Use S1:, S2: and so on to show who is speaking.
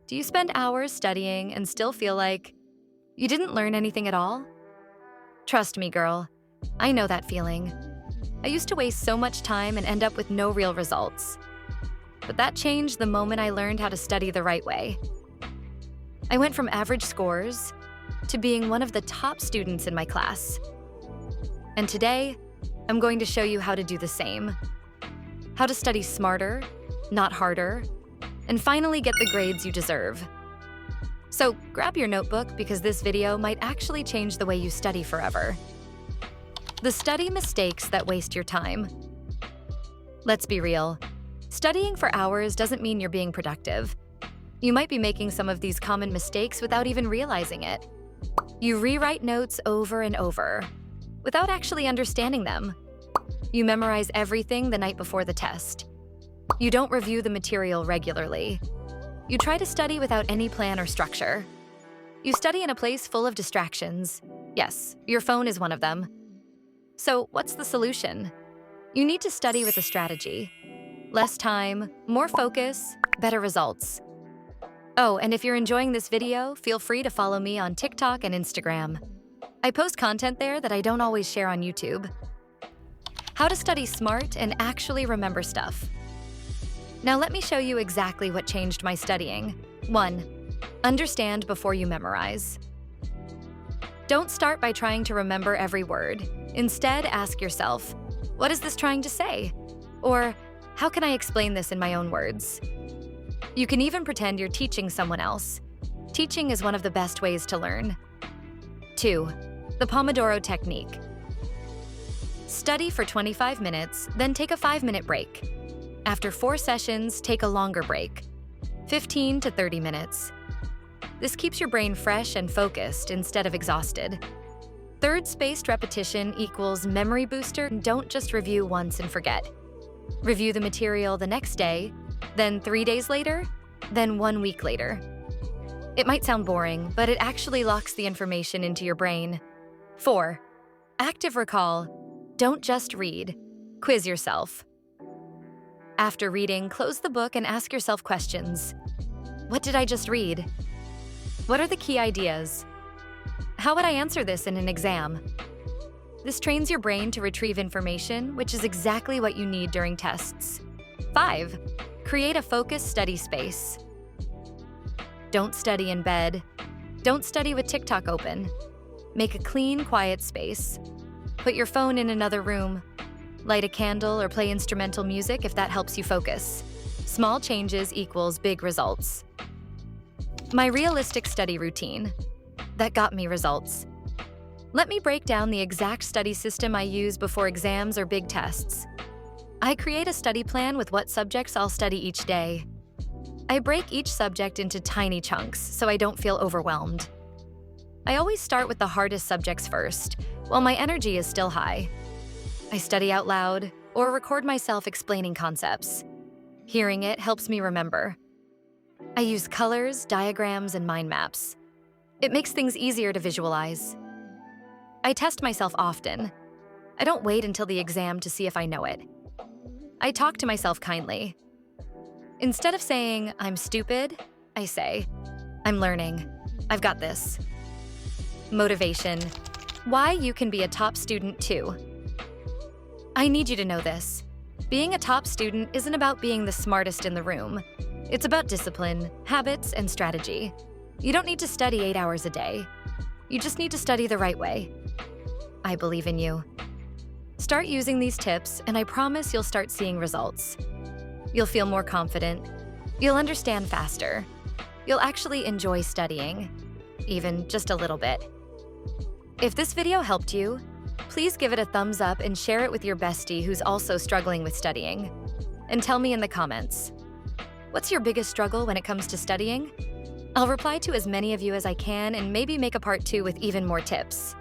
S1: Do you spend hours studying and still feel like you didn't learn anything at all? Trust me, girl. I know that feeling. I used to waste so much time and end up with no real results. But that changed the moment I learned how to study the right way. I went from average scores to being one of the top students in my class. And today, I'm going to show you how to do the same. How to study smarter, not harder, and finally get the grades you deserve. So grab your notebook because this video might actually change the way you study forever. The study mistakes that waste your time. Let's be real. Studying for hours doesn't mean you're being productive. You might be making some of these common mistakes without even realizing it. You rewrite notes over and over without actually understanding them. You memorize everything the night before the test. You don't review the material regularly. You try to study without any plan or structure. You study in a place full of distractions. Yes, your phone is one of them. So what's the solution? You need to study with a strategy. Less time, more focus, better results. Oh, and if you're enjoying this video, feel free to follow me on TikTok and Instagram. I post content there that I don't always share on YouTube. How to study smart and actually remember stuff. Now let me show you exactly what changed my studying. 1. Understand before you memorize. Don't start by trying to remember every word. Instead, ask yourself, what is this trying to say? Or, how can I explain this in my own words? You can even pretend you're teaching someone else. Teaching is one of the best ways to learn. 2. The Pomodoro technique. Study for 25 minutes, then take a 5-minute break. After 4 sessions, take a longer break, 15 to 30 minutes. This keeps your brain fresh and focused instead of exhausted. Third spaced repetition equals memory booster. Don't just review once and forget. Review the material the next day, then 3 days later, then 1 week later. It might sound boring, but it actually locks the information into your brain. 4. Active recall. Don't just read. Quiz yourself. After reading, close the book and ask yourself questions. What did I just read? What are the key ideas? How would I answer this in an exam? This trains your brain to retrieve information, which is exactly what you need during tests. 5. Create a focused study space. Don't study in bed. Don't study with TikTok open. Make a clean, quiet space. Put your phone in another room. Light a candle or play instrumental music if that helps you focus. Small changes equals big results. My realistic study routine. That got me results. Let me break down the exact study system I use before exams or big tests. I create a study plan with what subjects I'll study each day. I break each subject into tiny chunks so I don't feel overwhelmed. I always start with the hardest subjects first, while my energy is still high. I study out loud or record myself explaining concepts. Hearing it helps me remember. I use colors, diagrams, and mind maps. It makes things easier to visualize. I test myself often. I don't wait until the exam to see if I know it. I talk to myself kindly. Instead of saying, I'm stupid, I say, I'm learning. I've got this. Motivation. Why you can be a top student too. I need you to know this. Being a top student isn't about being the smartest in the room. It's about discipline, habits, and strategy. You don't need to study 8 hours a day. You just need to study the right way. I believe in you. Start using these tips, and I promise you'll start seeing results. You'll feel more confident. You'll understand faster. You'll actually enjoy studying, even just a little bit. If this video helped you, please give it a thumbs up and share it with your bestie who's also struggling with studying. And tell me in the comments, what's your biggest struggle when it comes to studying? I'll reply to as many of you as I can and maybe make a part 2 with even more tips.